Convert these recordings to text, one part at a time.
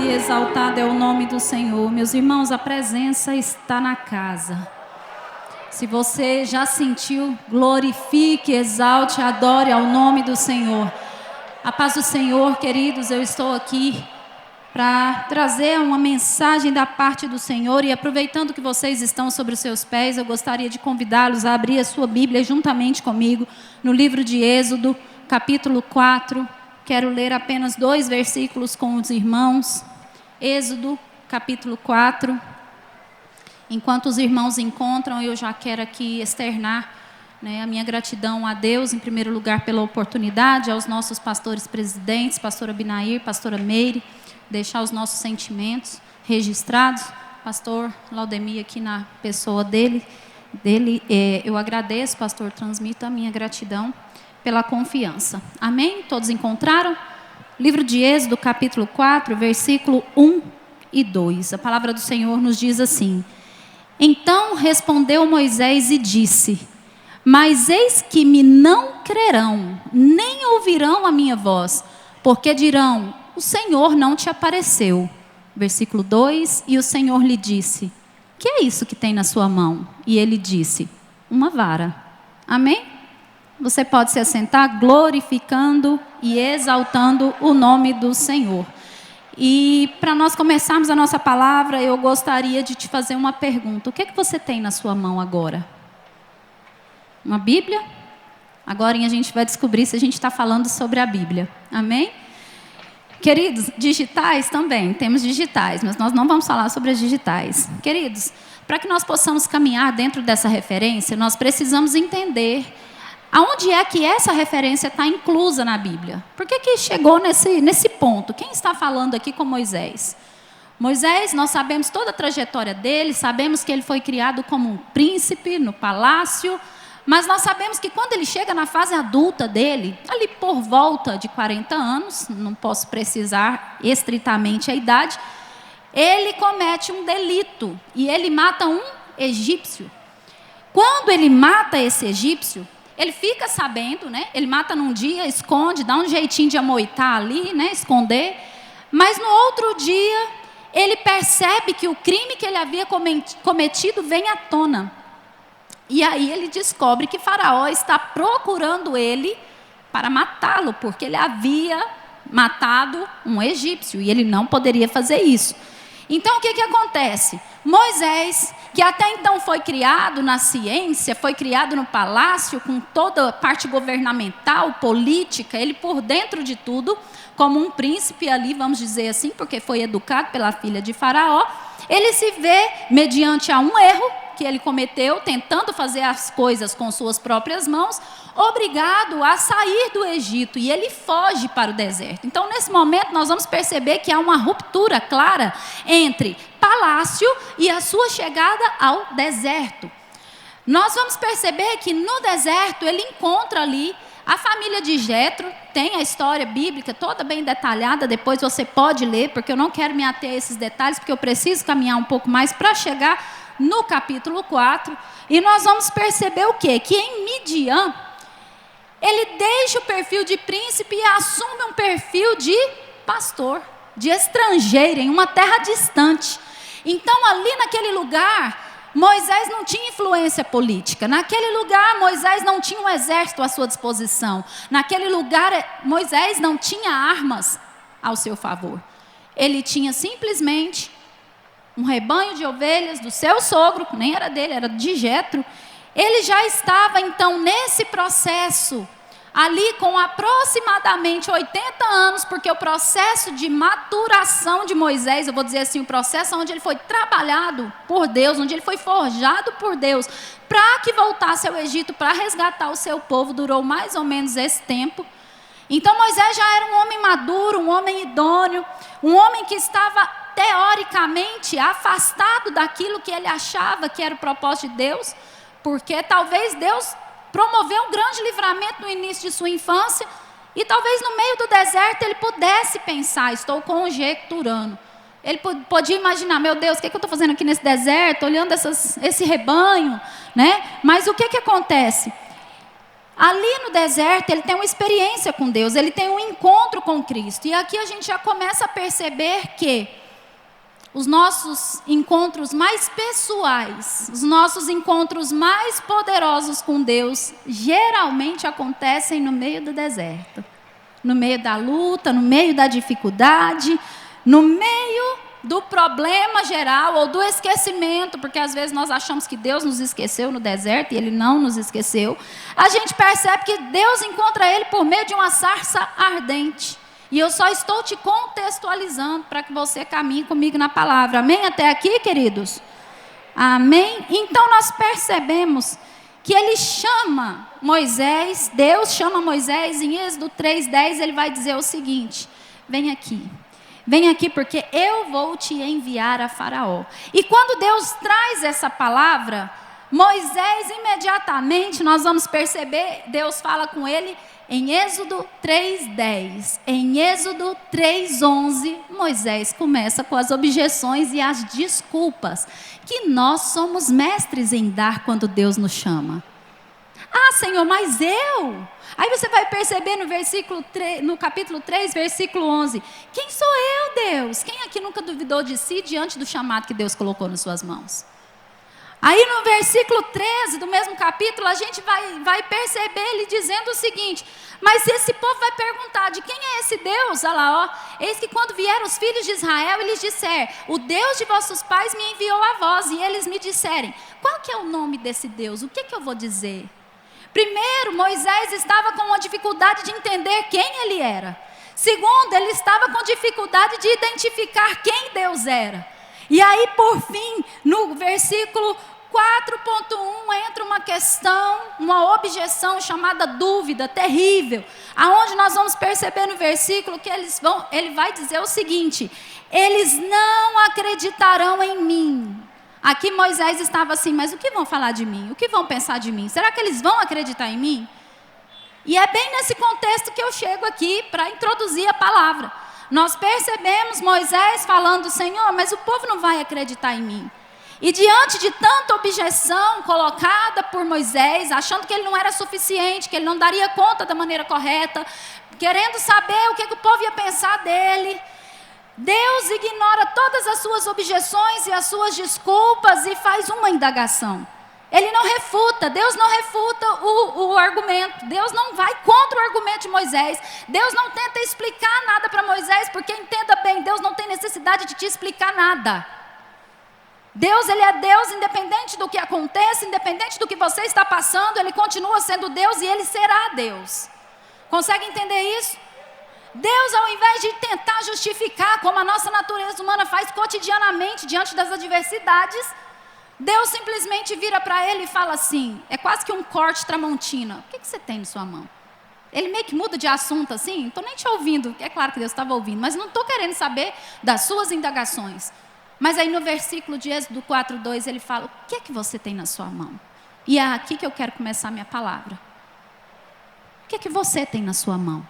e exaltado é o nome do Senhor. Meus irmãos, a presença está na casa. Se você já sentiu, glorifique, exalte, adore ao nome do Senhor. A paz do Senhor, queridos, eu estou aqui para trazer uma mensagem da parte do Senhor. E aproveitando que vocês estão sobre os seus pés, eu gostaria de convidá-los a abrir a sua Bíblia juntamente comigo no livro de Êxodo, capítulo 4. Quero ler apenas 2 versículos com os irmãos. Êxodo, capítulo 4. Enquanto os irmãos encontram, eu já quero aqui externar a minha gratidão a Deus, em primeiro lugar, pela oportunidade, aos nossos pastores presidentes, pastora Binair, pastora Meire, deixar os nossos sentimentos registrados. Pastor Laudemir, aqui na pessoa dele, eu agradeço, pastor, transmito a minha gratidão pela confiança. Amém? Todos encontraram? Livro de Êxodo, capítulo 4, versículo 1 e 2. A palavra do Senhor nos diz assim: Então respondeu Moisés e disse: Mas eis que me não crerão, nem ouvirão a minha voz, porque dirão: O Senhor não te apareceu. Versículo 2: E o Senhor lhe disse: Que é isso que tem na sua mão? E ele disse: Uma vara. Amém? Você pode se assentar, glorificando e exaltando o nome do Senhor. E para nós começarmos a nossa palavra, eu gostaria de te fazer uma pergunta. O que é que você tem na sua mão agora? Uma Bíblia? Agora a gente vai descobrir se a gente está falando sobre a Bíblia. Amém? Queridos, digitais também, temos digitais, mas nós não vamos falar sobre as digitais. Queridos, para que nós possamos caminhar dentro dessa referência, nós precisamos entender aonde é que essa referência está inclusa na Bíblia. Por que chegou nesse ponto? Quem está falando aqui com Moisés? Moisés, nós sabemos toda a trajetória dele, sabemos que ele foi criado como um príncipe no palácio, mas nós sabemos que quando ele chega na fase adulta dele, ali por volta de 40 anos, não posso precisar estritamente a idade, ele comete um delito e ele mata um egípcio. Quando ele mata esse egípcio, ele fica sabendo, ele mata num dia, esconde, dá um jeitinho de amoitar ali, esconder, mas no outro dia ele percebe que o crime que ele havia cometido vem à tona. E aí ele descobre que Faraó está procurando ele para matá-lo, porque ele havia matado um egípcio e ele não poderia fazer isso. Então o que acontece? Moisés, que até então foi criado na ciência, foi criado no palácio, com toda a parte governamental, política, ele por dentro de tudo, como um príncipe ali, vamos dizer assim, porque foi educado pela filha de Faraó, ele se vê, mediante a um erro que ele cometeu, tentando fazer as coisas com suas próprias mãos, obrigado a sair do Egito, e ele foge para o deserto. Então, nesse momento, nós vamos perceber que há uma ruptura clara entre palácio e a sua chegada ao deserto. Nós vamos perceber que no deserto ele encontra ali a família de Jetro. Tem a história bíblica toda bem detalhada, depois você pode ler, porque eu não quero me ater a esses detalhes, porque eu preciso caminhar um pouco mais para chegar no capítulo 4, e nós vamos perceber o quê? Que em Midian, ele deixa o perfil de príncipe e assume um perfil de pastor, de estrangeiro, em uma terra distante. Então ali naquele lugar, Moisés não tinha influência política. Naquele lugar, Moisés não tinha um exército à sua disposição. Naquele lugar, Moisés não tinha armas ao seu favor. Ele tinha simplesmente um rebanho de ovelhas do seu sogro, que nem era dele, era de Jetro. Ele já estava então nesse processo, ali com aproximadamente 80 anos, porque o processo de maturação de Moisés, eu vou dizer assim, o processo onde ele foi trabalhado por Deus, onde ele foi forjado por Deus, para que voltasse ao Egito, para resgatar o seu povo, durou mais ou menos esse tempo. Então Moisés já era um homem maduro, um homem idôneo, um homem que estava teoricamente afastado daquilo que ele achava que era o propósito de Deus, porque talvez Deus promoveu um grande livramento no início de sua infância, e talvez no meio do deserto ele pudesse pensar, estou conjecturando, ele podia imaginar, meu Deus, o que eu estou fazendo aqui nesse deserto, olhando esse rebanho, Mas o que acontece? Ali no deserto, ele tem uma experiência com Deus, ele tem um encontro com Cristo. E aqui a gente já começa a perceber que os nossos encontros mais pessoais, os nossos encontros mais poderosos com Deus, geralmente acontecem no meio do deserto. No meio da luta, no meio da dificuldade, no meio do problema geral ou do esquecimento, porque às vezes nós achamos que Deus nos esqueceu no deserto e Ele não nos esqueceu. A gente percebe que Deus encontra Ele por meio de uma sarça ardente. E eu só estou te contextualizando para que você caminhe comigo na palavra. Amém? Até aqui, queridos? Amém? Então nós percebemos que Ele chama Moisés, Deus chama Moisés, em Êxodo 3:10, Ele vai dizer o seguinte: vem aqui porque eu vou te enviar a Faraó. E quando Deus traz essa palavra, Moisés imediatamente, nós vamos perceber, Deus fala com ele em Êxodo 3:10. Em Êxodo 3:11, Moisés começa com as objeções e as desculpas que nós somos mestres em dar quando Deus nos chama. Ah, Senhor, mas eu... Aí você vai perceber no capítulo 3, versículo 11. Quem sou eu, Deus? Quem aqui nunca duvidou de si diante do chamado que Deus colocou nas suas mãos? Aí no versículo 13 do mesmo capítulo, a gente vai perceber ele dizendo o seguinte: mas esse povo vai perguntar, de quem é esse Deus? Olha lá, ó. Eis que quando vieram os filhos de Israel, eles disseram: o Deus de vossos pais me enviou a vós. E eles me disserem: qual que é o nome desse Deus? O que eu vou dizer? Primeiro, Moisés estava com uma dificuldade de entender quem ele era. Segundo, ele estava com dificuldade de identificar quem Deus era. E aí, por fim, no versículo 4.1, entra uma questão, uma objeção chamada dúvida, terrível. Aonde nós vamos perceber no versículo que ele vai dizer o seguinte: eles não acreditarão em mim. Aqui Moisés estava assim, mas o que vão falar de mim? O que vão pensar de mim? Será que eles vão acreditar em mim? E é bem nesse contexto que eu chego aqui para introduzir a palavra. Nós percebemos Moisés falando: Senhor, mas o povo não vai acreditar em mim. E diante de tanta objeção colocada por Moisés, achando que ele não era suficiente, que ele não daria conta da maneira correta, querendo saber o que o povo ia pensar dele, Deus ignora todas as suas objeções e as suas desculpas e faz uma indagação. Ele não refuta, Deus não refuta o argumento. Deus não vai contra o argumento de Moisés. Deus não tenta explicar nada para Moisés, porque entenda bem, Deus não tem necessidade de te explicar nada. Deus, Ele é Deus independente do que aconteça, independente do que você está passando, Ele continua sendo Deus e Ele será Deus. Consegue entender isso? Deus, ao invés de tentar justificar, como a nossa natureza humana faz cotidianamente diante das adversidades, Deus simplesmente vira para ele e fala assim, é quase que um corte Tramontina: o que você tem na sua mão? Ele meio que muda de assunto assim, não estou nem te ouvindo, é claro que Deus estava ouvindo, mas não estou querendo saber das suas indagações. Mas aí no versículo de Êxodo 4:2 ele fala: o que é que você tem na sua mão? E é aqui que eu quero começar a minha palavra. O que é que você tem na sua mão?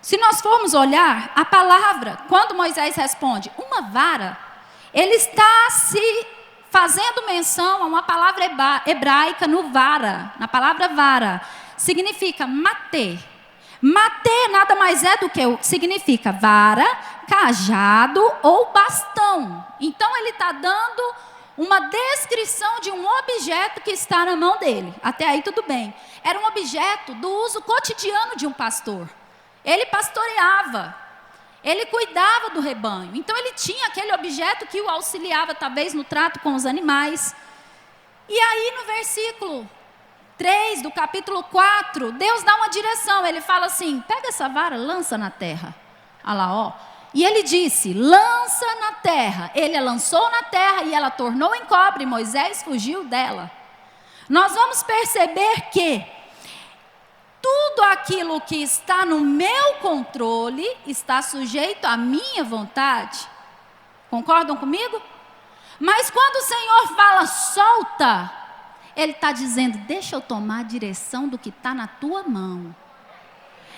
Se nós formos olhar a palavra, quando Moisés responde uma vara, ele está se fazendo menção a uma palavra hebraica no vara, na palavra vara, significa matê. Matê nada mais é do que significa vara, cajado ou bastão. Então ele está dando uma descrição de um objeto que está na mão dele. Até aí tudo bem. Era um objeto do uso cotidiano de um pastor. Ele pastoreava, ele cuidava do rebanho. Então ele tinha aquele objeto que o auxiliava talvez no trato com os animais. E aí no versículo 3 do capítulo 4, Deus dá uma direção. Ele fala assim: pega essa vara, lança na terra. Olha lá, ó. E ele disse: lança na terra. Ele a lançou na terra e ela tornou em cobre. Moisés fugiu dela. Nós vamos perceber que tudo aquilo que está no meu controle está sujeito à minha vontade. Concordam comigo? Mas quando o Senhor fala solta, Ele está dizendo: deixa eu tomar a direção do que está na tua mão.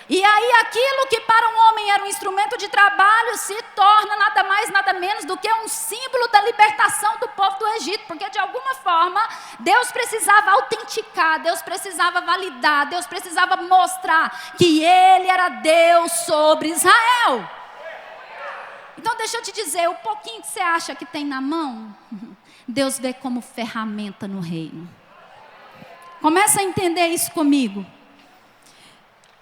E aí aquilo que para um homem era um instrumento de trabalho se torna nada mais, nada menos do que um símbolo da libertação do povo do Egito. Porque de alguma forma Deus precisava autenticar, Deus precisava validar, Deus precisava mostrar que Ele era Deus sobre Israel. Então deixa eu te dizer, o pouquinho que você acha que tem na mão, Deus vê como ferramenta no reino. Começa a entender isso comigo.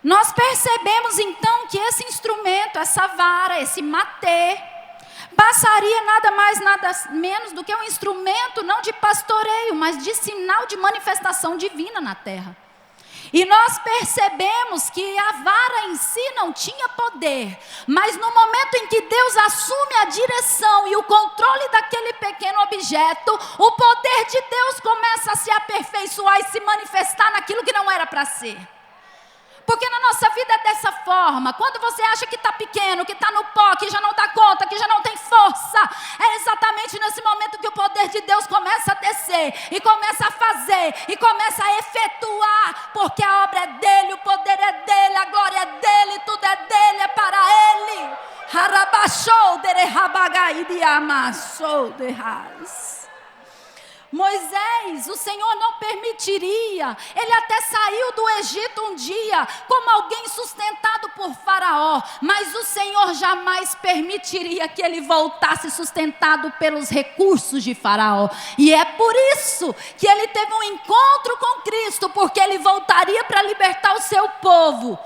Nós percebemos então que esse instrumento, essa vara, esse matê, passaria nada mais, nada menos do que um instrumento não de pastoreio, mas de sinal de manifestação divina na terra. E nós percebemos que a vara em si não tinha poder, mas no momento em que Deus assume a direção e o controle daquele pequeno objeto, o poder de Deus começa a se aperfeiçoar e se manifestar naquilo que não era para ser. Porque na nossa vida é dessa forma. Quando você acha que está pequeno, que está no pó, que já não dá conta, que já não tem força, é exatamente nesse momento que o poder de Deus começa a descer, e começa a fazer, e começa a efetuar, porque a obra é dele, o poder é dele, a glória é dele, tudo é dele, é para ele. Harabashou derehabagai diamassou derras. Moisés, o Senhor não permitiria. Ele até saiu do Egito um dia como alguém sustentado por Faraó, mas o Senhor jamais permitiria que ele voltasse sustentado pelos recursos de Faraó. E é por isso que ele teve um encontro com Cristo, porque ele voltaria para libertar o seu povo,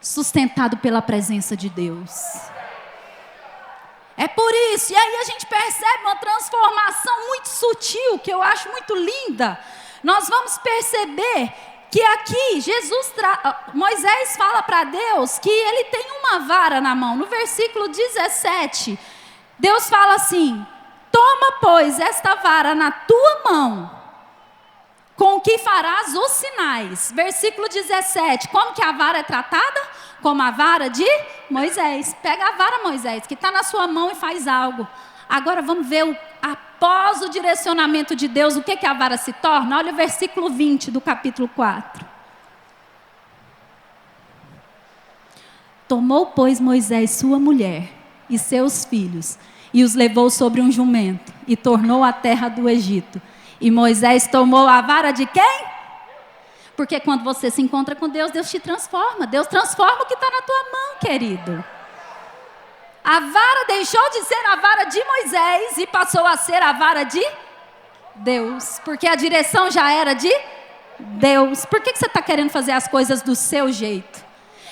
sustentado pela presença de Deus. É por isso, e aí a gente percebe uma transformação muito sutil, que eu acho muito linda. Nós vamos perceber que aqui Moisés fala para Deus que ele tem uma vara na mão. No versículo 17, Deus fala assim: toma, pois, esta vara na tua mão, com que farás os sinais. Versículo 17, como que a vara é tratada? Como a vara de Moisés. Pega a vara, Moisés, que está na sua mão, e faz algo. Agora vamos ver, após o direcionamento de Deus, o que a vara se torna? Olha o versículo 20 do capítulo 4. Tomou, pois, Moisés sua mulher e seus filhos, e os levou sobre um jumento, e tornou a terra do Egito. E Moisés tomou a vara de quem? Porque quando você se encontra com Deus, Deus te transforma. Deus transforma o que está na tua mão, querido. A vara deixou de ser a vara de Moisés e passou a ser a vara de Deus. Porque a direção já era de Deus. Por que você está querendo fazer as coisas do seu jeito?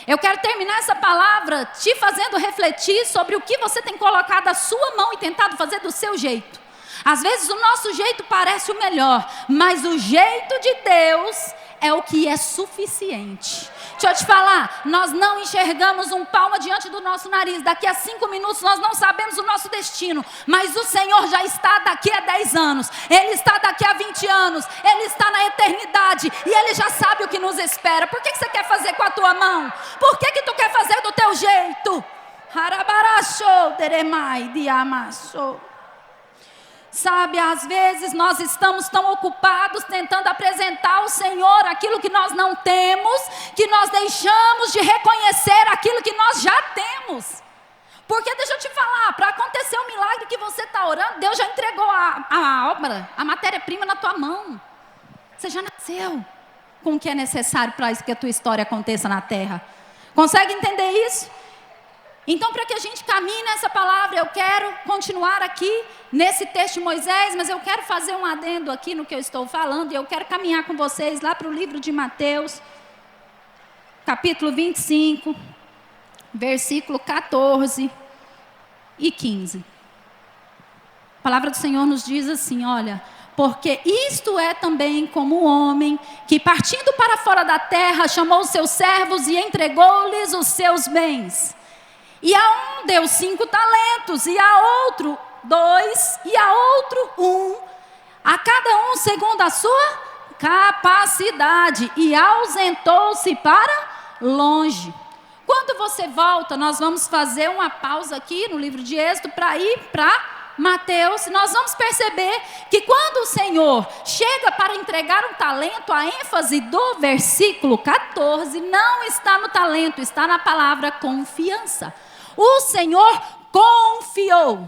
Eu quero terminar essa palavra te fazendo refletir sobre o que você tem colocado a sua mão e tentado fazer do seu jeito. Às vezes o nosso jeito parece o melhor, mas o jeito de Deus é o que é suficiente. Deixa eu te falar, nós não enxergamos um palmo diante do nosso nariz. Daqui a 5 minutos nós não sabemos o nosso destino, mas o Senhor já está daqui a 10 anos, Ele está daqui a 20 anos, Ele está na eternidade, e Ele já sabe o que nos espera. Por que você quer fazer com a tua mão? Por que tu quer fazer do teu jeito? Harabarachou, deremai, diamassou. Sabe, às vezes nós estamos tão ocupados tentando apresentar ao Senhor aquilo que nós não temos, que nós deixamos de reconhecer aquilo que nós já temos. Porque deixa eu te falar, para acontecer o milagre que você está orando, Deus já entregou a obra, a matéria-prima na tua mão. Você já nasceu com o que é necessário para que a tua história aconteça na terra. Consegue entender isso? Então, para que a gente caminhe nessa palavra, eu quero continuar aqui nesse texto de Moisés, mas eu quero fazer um adendo aqui no que eu estou falando, e eu quero caminhar com vocês lá para o livro de Mateus, capítulo 25, versículo 14 e 15. A palavra do Senhor nos diz assim, olha: porque isto é também como o homem que, partindo para fora da terra, chamou os seus servos e entregou-lhes os seus bens. E a um deu 5 talentos, e a outro 2, e a outro 1, a cada um segundo a sua capacidade, e ausentou-se para longe. Quando você volta, nós vamos fazer uma pausa aqui no livro de Êxodo para ir para Mateus, nós vamos perceber que quando o Senhor chega para entregar um talento, a ênfase do versículo 14 não está no talento, está na palavra confiança. O Senhor confiou.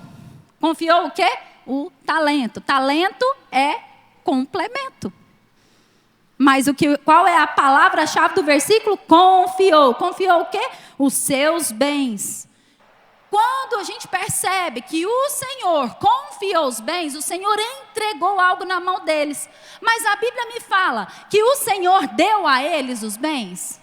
Confiou o quê? O talento. Talento é complemento. Mas qual é a palavra-chave do versículo? Confiou. Confiou o quê? Os seus bens. Quando a gente percebe que o Senhor confiou os bens, o Senhor entregou algo na mão deles. Mas a Bíblia me fala que o Senhor deu a eles os bens?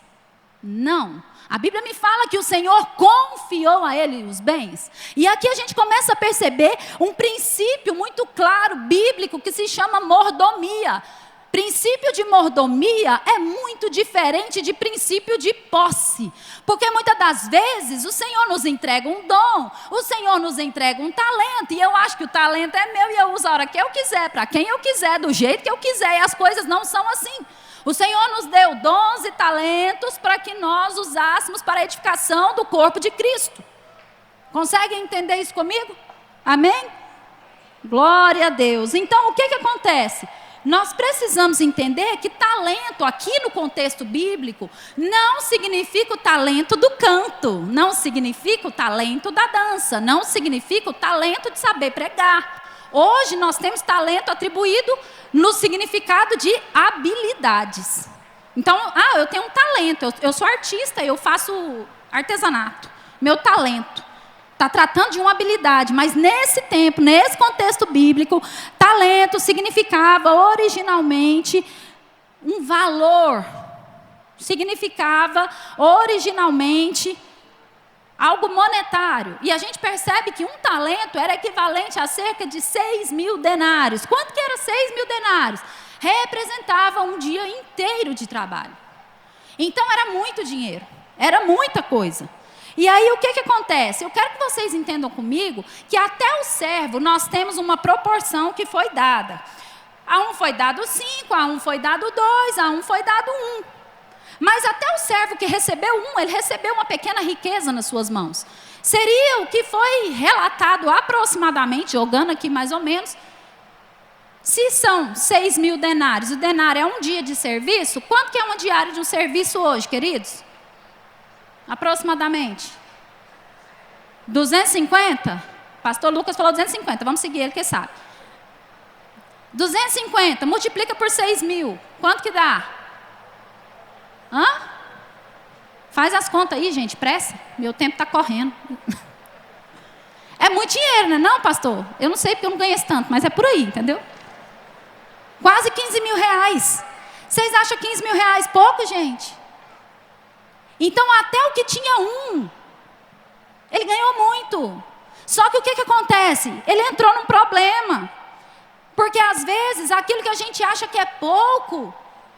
Não. A Bíblia me fala que o Senhor confiou a eles os bens. E aqui a gente começa a perceber um princípio muito claro, bíblico, que se chama mordomia. Princípio de mordomia é muito diferente de princípio de posse. Porque muitas das vezes o Senhor nos entrega um dom, o Senhor nos entrega um talento, e eu acho que o talento é meu e eu uso a hora que eu quiser, para quem eu quiser, do jeito que eu quiser, e as coisas não são assim. O Senhor nos deu dons e talentos para que nós usássemos para a edificação do corpo de Cristo. Conseguem entender isso comigo? Amém? Glória a Deus. Então o que acontece? Nós precisamos entender que talento, aqui no contexto bíblico, não significa o talento do canto, não significa o talento da dança, não significa o talento de saber pregar. Hoje nós temos talento atribuído no significado de habilidades. Então, eu tenho um talento, eu sou artista, eu faço artesanato, meu talento. Está tratando de uma habilidade, mas nesse tempo, nesse contexto bíblico, talento significava originalmente um valor, significava originalmente algo monetário. E a gente percebe que um talento era equivalente a cerca de 6.000 denários. Quanto que era 6.000 denários? Representava um dia inteiro de trabalho. Então era muito dinheiro, era muita coisa. E aí o que acontece? Eu quero que vocês entendam comigo que até o servo nós temos uma proporção que foi dada. A um foi dado 5, a um foi dado 2, a um foi dado 1. Mas até o servo que recebeu 1, ele recebeu uma pequena riqueza nas suas mãos. Seria o que foi relatado aproximadamente, jogando aqui mais ou menos, se são 6.000 denários, o denário é um dia de serviço, quanto que é uma diária de um serviço hoje, queridos? Aproximadamente 250? Pastor Lucas falou 250, vamos seguir ele que sabe. 250, multiplica por 6.000, quanto que dá? Faz as contas aí, gente, pressa, meu tempo está correndo. É muito dinheiro, né não, pastor? Eu não sei porque eu não ganho esse tanto, mas é por aí, entendeu? Quase 15.000 reais. Vocês acham 15.000 reais pouco, gente? Então, até o que tinha 1, ele ganhou muito. Só que o que acontece? Ele entrou num problema. Porque, às vezes, aquilo que a gente acha que é pouco,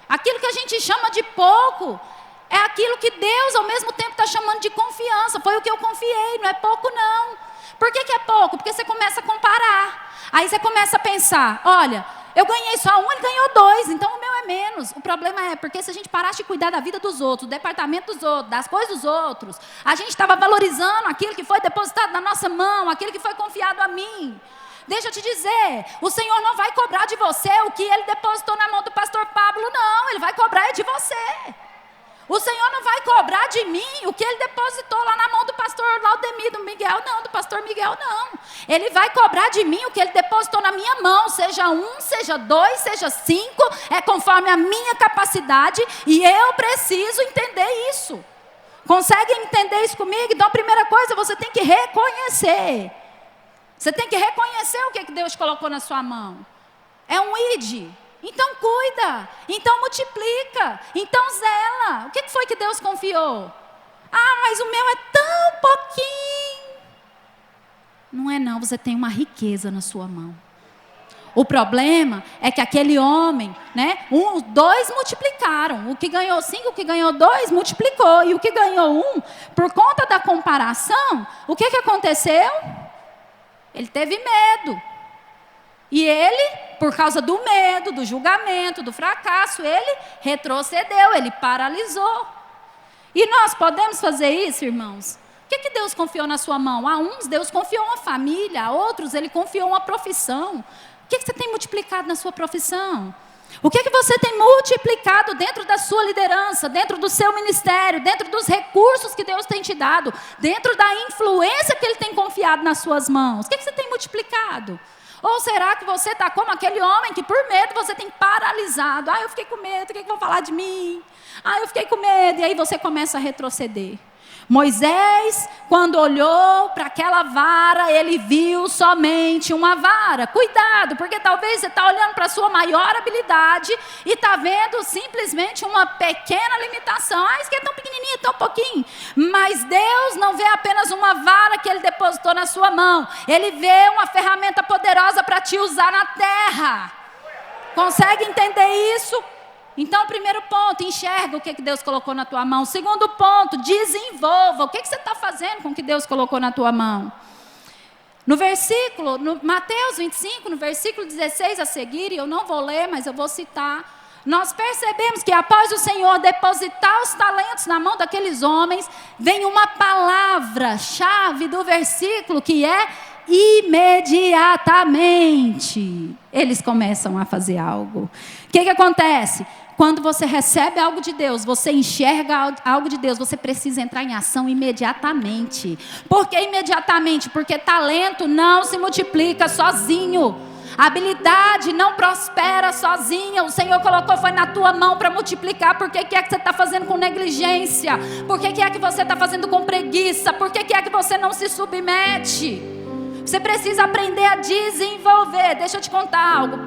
aquilo que a gente chama de pouco, é aquilo que Deus, ao mesmo tempo, está chamando de confiança. Foi o que eu confiei, não é pouco, não. Por que é pouco? Porque você começa a comparar. Aí você começa a pensar, olha, eu ganhei só 1, ele ganhou 2, então o meu é menos. O problema é porque se a gente parasse de cuidar da vida dos outros, do departamento dos outros, das coisas dos outros, a gente estava valorizando aquilo que foi depositado na nossa mão, aquilo que foi confiado a mim. Deixa eu te dizer, o Senhor não vai cobrar de você o que Ele depositou na mão do pastor Pablo, não. Ele vai cobrar de você. O Senhor não vai cobrar de mim o que Ele depositou lá na mão do pastor Laudemir, do Miguel, não, do pastor Miguel, não. Ele vai cobrar de mim o que Ele depositou na minha mão, seja 1, seja 2, seja 5, é conforme a minha capacidade e eu preciso entender isso. Conseguem entender isso comigo? Então a primeira coisa, você tem que reconhecer. Você tem que reconhecer o que Deus colocou na sua mão. É um id. Então cuida, então multiplica, então zela. O que foi que Deus confiou? Mas o meu é tão pouquinho. Não é não, você tem uma riqueza na sua mão. O problema é que aquele homem, né, 2 multiplicaram. O que ganhou 5, o que ganhou 2, multiplicou. E o que ganhou 1, por conta da comparação, o que aconteceu? Ele teve medo. E ele, por causa do medo, do julgamento, do fracasso, ele retrocedeu, ele paralisou. E nós podemos fazer isso, irmãos? que Deus confiou na sua mão? A uns Deus confiou uma família, a outros Ele confiou uma profissão. O que você tem multiplicado na sua profissão? O que você tem multiplicado dentro da sua liderança, dentro do seu ministério, dentro dos recursos que Deus tem te dado, dentro da influência que Ele tem confiado nas suas mãos? O que você tem multiplicado? Ou será que você está como aquele homem que por medo você tem paralisado? Eu fiquei com medo, o que vão falar de mim? Eu fiquei com medo, e aí você começa a retroceder. Moisés, quando olhou para aquela vara, ele viu somente uma vara. Cuidado, porque talvez você está olhando para a sua maior habilidade e está vendo simplesmente uma pequena limitação. Isso aqui é tão pequenininho, tão pouquinho. Mas Deus não vê apenas uma vara que Ele depositou na sua mão. Ele vê uma ferramenta poderosa para te usar na terra. Consegue entender isso? Então, primeiro ponto, enxerga o que Deus colocou na tua mão. Segundo ponto, desenvolva. O que você está fazendo com o que Deus colocou na tua mão? No Mateus 25, no versículo 16 a seguir, e eu não vou ler, mas eu vou citar, nós percebemos que após o Senhor depositar os talentos na mão daqueles homens, vem uma palavra-chave do versículo que é imediatamente. Eles começam a fazer algo. O que acontece? Quando você recebe algo de Deus, você enxerga algo de Deus, você precisa entrar em ação imediatamente. Por que imediatamente? Porque talento não se multiplica sozinho. A habilidade não prospera sozinha. O Senhor colocou, foi na tua mão para multiplicar. Por que é que você está fazendo com negligência? Por que é que você está fazendo com preguiça? Por que é que você não se submete? Você precisa aprender a desenvolver. Deixa eu te contar algo.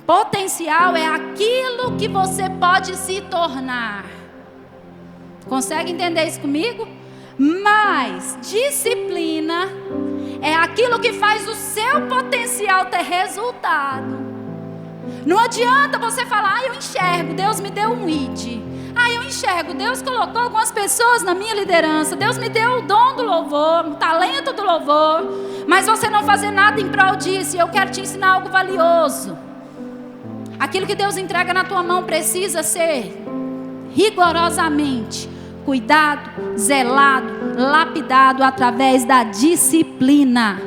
Potencial é aquilo que você pode se tornar. Consegue entender isso comigo? Mas disciplina é aquilo que faz o seu potencial ter resultado. Não adianta você falar, eu enxergo, Deus me deu um ID. Eu enxergo, Deus colocou algumas pessoas na minha liderança, Deus me deu o dom do louvor, o talento do louvor, mas você não fazer nada em prol disso. E eu quero te ensinar algo valioso. Aquilo que Deus entrega na tua mão precisa ser rigorosamente cuidado, zelado, lapidado através da disciplina.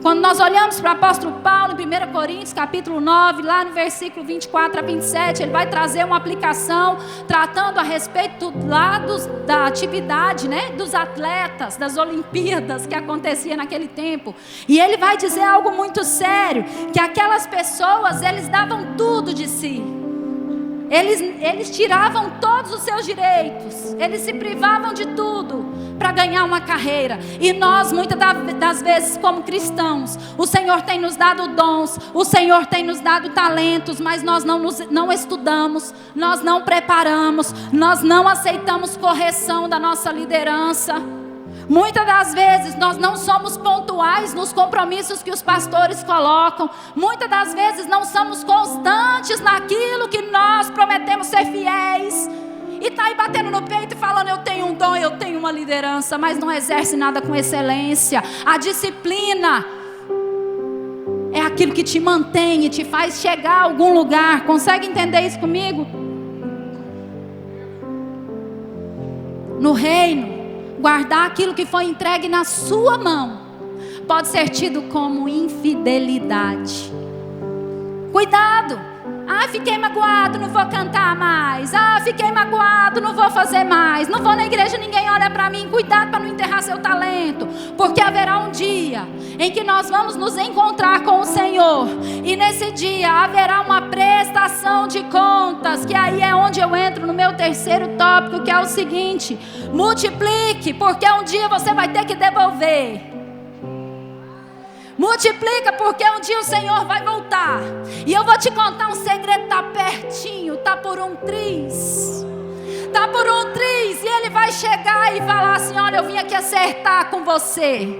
Quando nós olhamos para o apóstolo Paulo em 1 Coríntios capítulo 9, lá no versículo 24 a 27, ele vai trazer uma aplicação tratando a respeito lá da atividade, dos atletas, das Olimpíadas que acontecia naquele tempo. E ele vai dizer algo muito sério, que aquelas pessoas, eles davam tudo de si. Eles tiravam todos os seus direitos, eles se privavam de tudo para ganhar uma carreira. E nós, muitas das vezes, como cristãos, o Senhor tem nos dado dons, o Senhor tem nos dado talentos, mas nós não estudamos, nós não preparamos, nós não aceitamos correção da nossa liderança. Muitas das vezes nós não somos pontuais nos compromissos que os pastores colocam. Muitas das vezes não somos constantes naquilo que nós prometemos ser fiéis. E está aí batendo no peito e falando, eu tenho um dom, eu tenho uma liderança, mas não exerce nada com excelência. A disciplina é aquilo que te mantém e te faz chegar a algum lugar. Consegue entender isso comigo? No reino, guardar aquilo que foi entregue na sua mão pode ser tido como infidelidade. Cuidado. Fiquei magoado, não vou cantar mais. Fiquei magoado, não vou fazer mais. Não vou na igreja, ninguém olha para mim. Cuidado para não enterrar seu talento, porque haverá um dia em que nós vamos nos encontrar com o Senhor, e nesse dia haverá uma prestação de contas, que aí é onde eu entro no meu terceiro tópico, que é o seguinte: multiplique, porque um dia você vai ter que devolver. Multiplica, porque um dia o Senhor vai voltar. E eu vou te contar um segredo, está pertinho, está por um triz. Está por um triz, e Ele vai chegar e falar assim, olha, eu vim aqui acertar com você.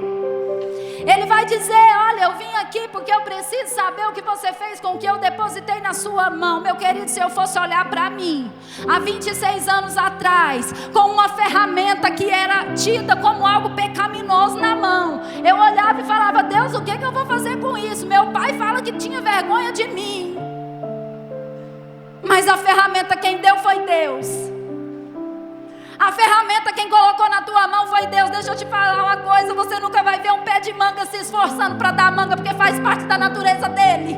Ele vai dizer, olha, eu vim aqui porque eu preciso saber o que você fez com o que eu depositei na sua mão. Meu querido, se eu fosse olhar para mim, há 26 anos atrás, com uma ferramenta que era tida como algo pecaminoso na mão, eu olhava e falava, Deus, o que eu vou fazer com isso? Meu pai fala que tinha vergonha de mim. Mas a ferramenta quem deu foi Deus. A ferramenta quem colocou na tua mão foi Deus. Deixa eu te falar uma coisa, você nunca vai ver um pé de manga se esforçando para dar manga, porque faz parte da natureza dele.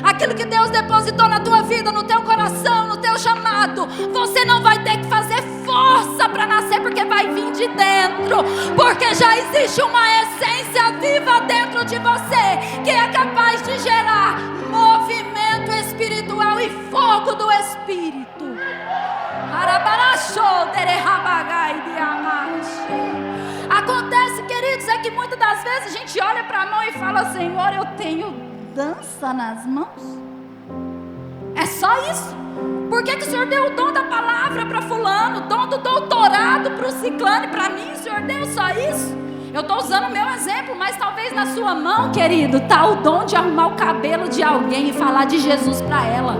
Aquilo que Deus depositou na tua vida, no teu coração, no teu chamado, você não vai ter que fazer força para nascer, porque vai vir de dentro, porque já existe uma essência viva dentro de você, que é capaz de gerar movimento espiritual e fogo do Espírito. Acontece, queridos, é que muitas das vezes a gente olha para a mão e fala: Senhor, eu tenho dança nas mãos? É só isso? Por que o Senhor deu o dom da palavra para fulano, o dom do doutorado para o ciclano, e para mim o Senhor deu só isso? Eu estou usando o meu exemplo, mas talvez na sua mão, querido, está o dom de arrumar o cabelo de alguém e falar de Jesus para ela.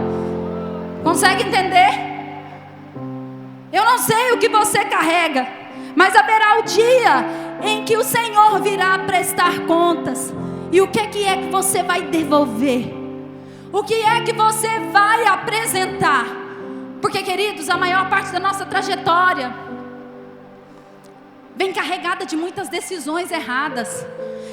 Consegue entender? Eu não sei o que você carrega, mas haverá o dia em que o Senhor virá prestar contas. E o que é que você vai devolver? O que é que você vai apresentar? Porque, queridos, a maior parte da nossa trajetória vem carregada de muitas decisões erradas,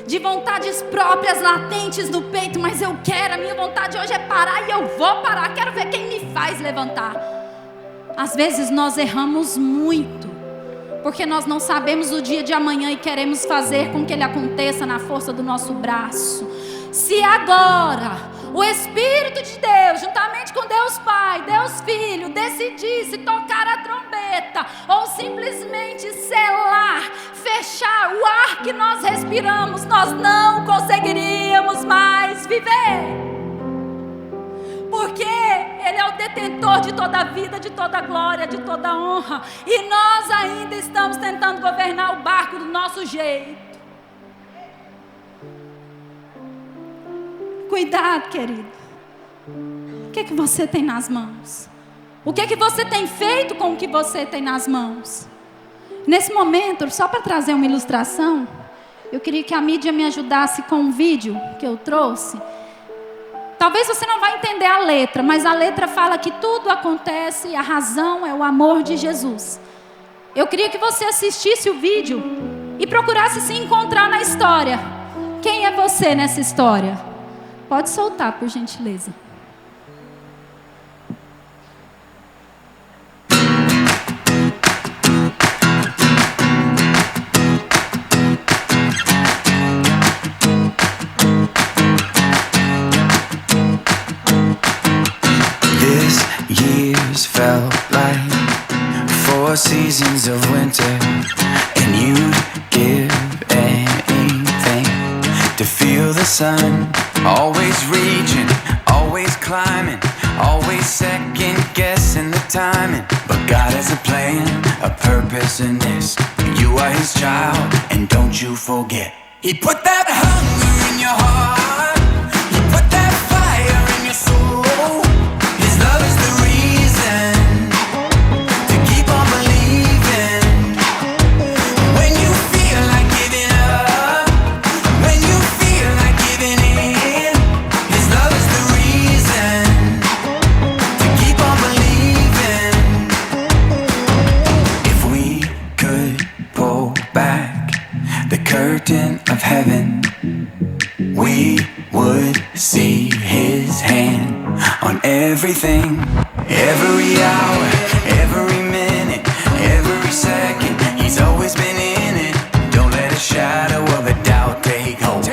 de vontades próprias latentes no peito. Mas eu quero, a minha vontade hoje é parar e eu vou parar. Quero ver quem me faz levantar. Às vezes nós erramos muito, porque nós não sabemos o dia de amanhã e queremos fazer com que ele aconteça na força do nosso braço. Se agora o Espírito de Deus, juntamente com Deus Pai, Deus Filho, decidisse tocar a trombeta, ou simplesmente selar, fechar o ar que nós respiramos, nós não conseguiríamos mais viver. Porque Ele é o detentor de toda a vida, de toda a glória, de toda a honra. E nós ainda estamos tentando governar o barco do nosso jeito. Cuidado, querido. O que é que você tem nas mãos? O que é que você tem feito com o que você tem nas mãos? Nesse momento, só para trazer uma ilustração, eu queria que a mídia me ajudasse com um vídeo que eu trouxe. Talvez você não vai entender a letra, mas a letra fala que tudo acontece, a razão é o amor de Jesus. Eu queria que você assistisse o vídeo e procurasse se encontrar na história. Quem é você nessa história? Pode soltar, por gentileza. Years felt like 4 seasons of winter, and you'd give anything to feel the sun. Always reaching, always climbing, always second guessing the timing. But God has a plan, a purpose in this. You are His child, and don't you forget. He put that hunger in your heart, He put that fire in your soul. His love is the reason to keep on believing. When you feel like giving up, when you feel like giving in, His love is the reason to keep on believing. If we could pull back the curtain of heaven, we would see His hand on everything. Every hour, every minute, every second, He's always been in it. Don't let a shadow of a doubt take hold.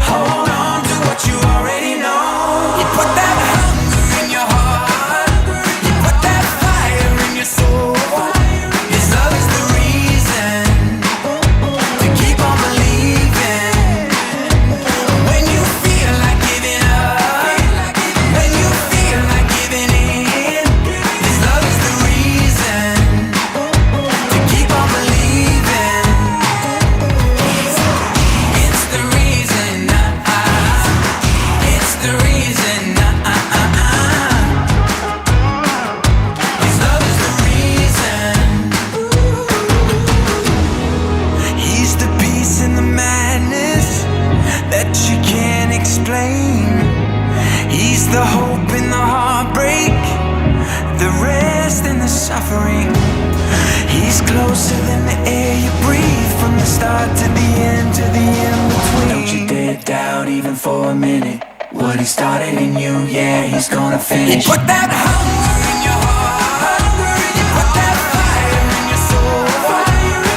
Hold on to what you already know. He put that hunger in your heart, He put that fire in your soul. His love is the reason to keep on believing. When you feel like giving up, when you feel like giving in, His love is the reason to even for a minute. What he started in you, yeah, he's gonna finish. He put that hunger in your heart, he put that fire in your soul.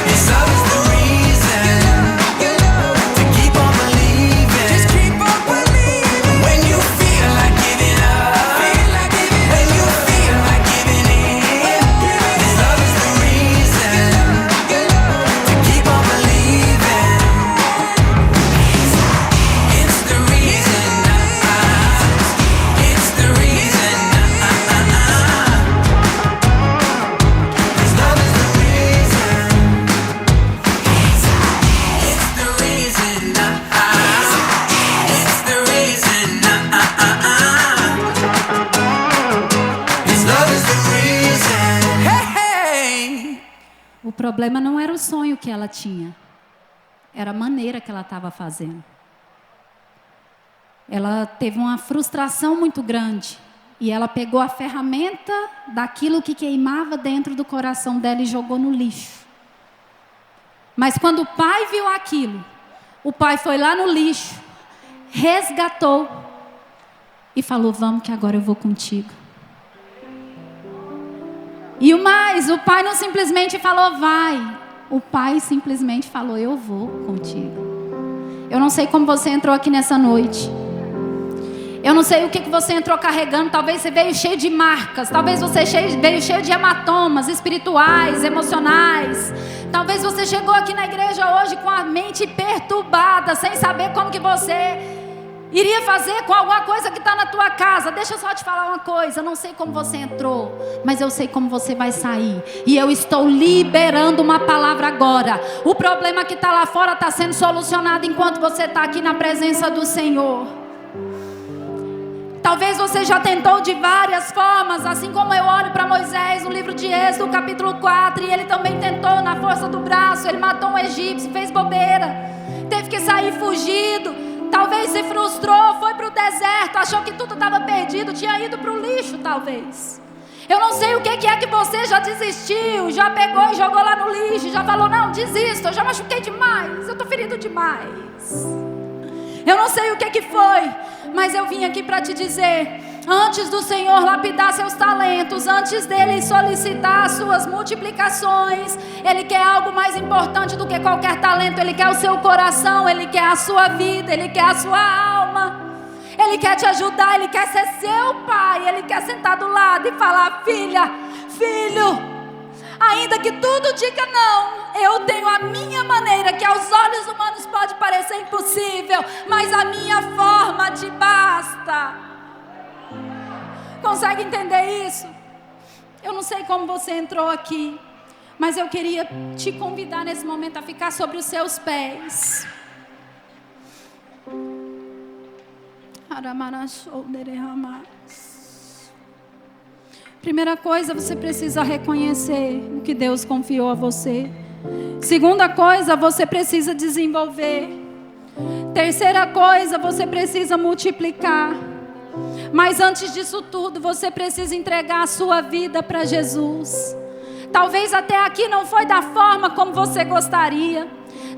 His love is the reason to keep on believing. Just keep on believing. When you feel like giving up, when you feel like giving in, his love is the reason to keep on believing. It's the reason. It's the reason. His love is the reason. It's the reason. It's the reason. His love is the reason. Hey, hey. O problema não era o sonho que ela tinha, era a maneira que ela estava fazendo. Ela teve uma frustração muito grande e ela pegou a ferramenta daquilo que queimava dentro do coração dela e jogou no lixo. Mas quando o pai viu aquilo, o pai foi lá no lixo, resgatou e falou: vamos que agora eu vou contigo. E o mais, o pai não simplesmente falou vai, o pai simplesmente falou: eu vou contigo. Eu não sei como você entrou aqui nessa noite. Eu não sei o que você entrou carregando. Talvez você veio cheio de marcas. Talvez você veio cheio de hematomas espirituais, emocionais. Talvez você chegou aqui na igreja hoje com a mente perturbada, sem saber como que você iria fazer com alguma coisa que está na tua casa. Deixa eu só te falar uma coisa. Eu não sei como você entrou, mas eu sei como você vai sair. E eu estou liberando uma palavra agora. O problema que está lá fora está sendo solucionado enquanto você está aqui na presença do Senhor. Talvez você já tentou de várias formas, assim como eu olho para Moisés no livro de Êxodo, capítulo 4, e ele também tentou na força do braço. Ele matou um egípcio, fez bobeira, teve que sair fugido. Talvez se frustrou, foi para o deserto, achou que tudo estava perdido, tinha ido para o lixo talvez. Eu não sei o que é que você já desistiu, já pegou e jogou lá no lixo, já falou: não, desisto, eu já machuquei demais, eu estou ferido demais. Eu não sei o que foi, mas eu vim aqui para te dizer: antes do Senhor lapidar seus talentos, antes dele solicitar as suas multiplicações, ele quer algo mais importante do que qualquer talento. Ele quer o seu coração, ele quer a sua vida, ele quer a sua alma. Ele quer te ajudar, ele quer ser seu pai. Ele quer sentar do lado e falar: filha, filho, ainda que tudo diga não, eu tenho a minha maneira, que aos olhos humanos pode parecer impossível, mas a minha forma te basta. Consegue entender isso? Eu não sei como você entrou aqui, mas eu queria te convidar nesse momento a ficar sobre os seus pés. Primeira coisa, você precisa reconhecer o que Deus confiou a você. Segunda coisa, você precisa desenvolver. Terceira coisa, você precisa multiplicar. Mas antes disso tudo, você precisa entregar a sua vida para Jesus. Talvez até aqui não foi da forma como você gostaria.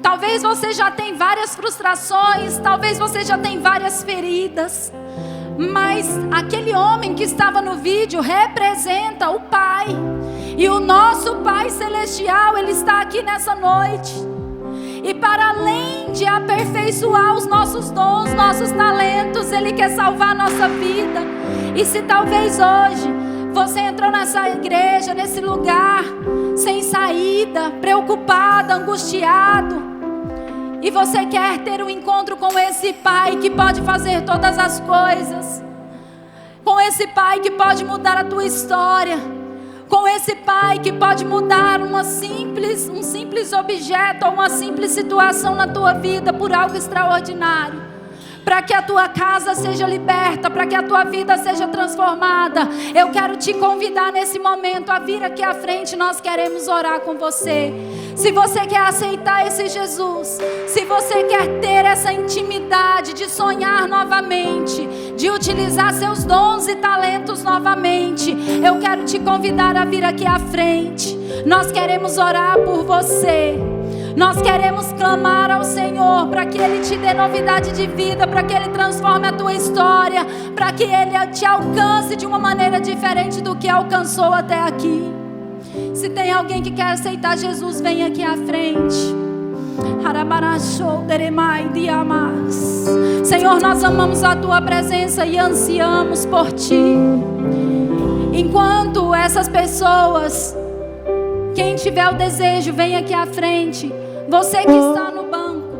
Talvez você já tenha várias frustrações. Talvez você já tenha várias feridas. Mas aquele homem que estava no vídeo representa o Pai. E o nosso Pai Celestial, Ele está aqui nessa noite. E para além de aperfeiçoar os nossos dons, nossos talentos, Ele quer salvar a nossa vida. E se talvez hoje você entrou nessa igreja, nesse lugar, sem saída, preocupado, angustiado, e você quer ter um encontro com esse Pai que pode fazer todas as coisas, com esse Pai que pode mudar a tua história, com esse Pai que pode mudar um simples objeto ou uma simples situação na tua vida por algo extraordinário, para que a tua casa seja liberta, para que a tua vida seja transformada. Eu quero te convidar nesse momento a vir aqui à frente. Nós queremos orar com você. Se você quer aceitar esse Jesus, se você quer ter essa intimidade de sonhar novamente, de utilizar seus dons e talentos novamente, eu quero te convidar a vir aqui à frente. Nós queremos orar por você. Nós queremos clamar ao Senhor para que Ele te dê novidade de vida, para que Ele transforme a tua história, para que Ele te alcance de uma maneira diferente do que alcançou até aqui. Se tem alguém que quer aceitar Jesus, vem aqui à frente. Senhor, nós amamos a tua presença e ansiamos por ti. Enquanto essas pessoas, quem tiver o desejo, vem aqui à frente. Você que está no banco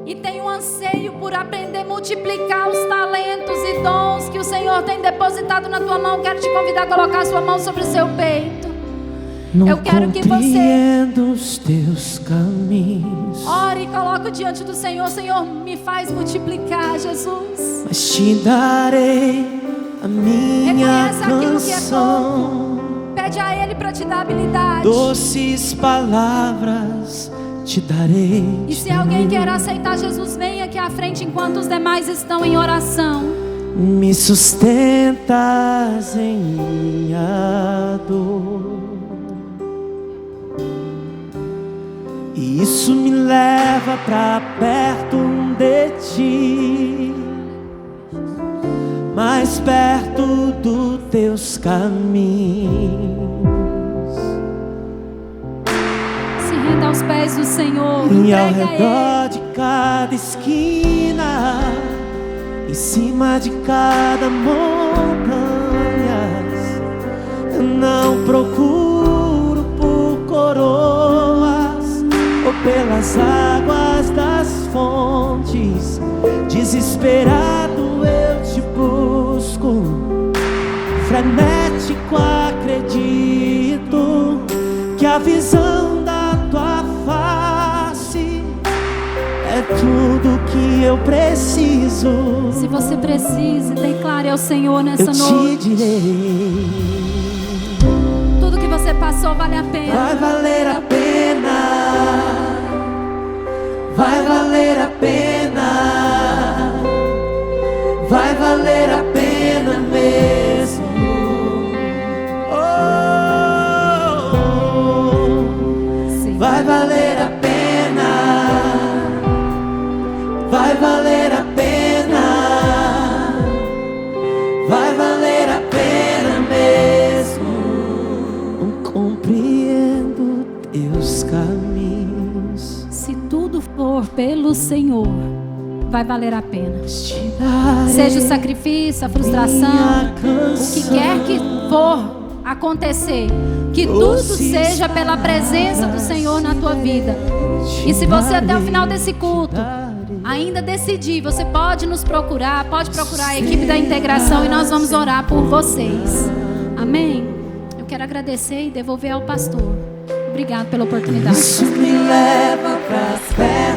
e tem um anseio por aprender a multiplicar os talentos e dons que o Senhor tem depositado na tua mão, quero te convidar a colocar a sua mão sobre o seu peito. Eu quero que você os teus caminhos, ore e coloque diante do Senhor. Senhor, me faz multiplicar, Jesus. mas te darei a minha Reconhece aquilo que é canção. pouco. Pede a Ele para te dar habilidade. Doces palavras te darei. E se alguém quer aceitar Jesus, vem aqui à frente enquanto os demais estão em oração. Me sustentas em minha dor, e isso me leva pra perto de ti, mais perto dos teus caminhos. Se renda aos pés do Senhor. E ao Entrega a Ele. redor de cada esquina, em cima de cada montanha, eu não procuro por coroas ou pelas águas das fontes. Desesperado eu te busco, frenético acredito que a visão da tua face é tudo que eu preciso. Se você precisa, declare ao Senhor nessa Eu noite. te direi, Tudo que você passou vale a pena. vai valer a pena, vai valer a pena, vai valer a pena mesmo. Sim. Vai valer a pena, vai valer a pena, vai valer a pena mesmo. Não compreendo teus caminhos, Se tudo for pelo Senhor, vai valer a pena. te darei Seja o sacrifício, a frustração, minha o que canção. quer que for acontecer, que tudo seja pela presença do Senhor na tua vida. E se você até o final desse culto ainda decidir, você pode nos procurar, pode procurar a equipe da integração e nós vamos orar por vocês. Amém? Eu quero agradecer e devolver ao pastor. Obrigado pela oportunidade. Isso me leva pras pernas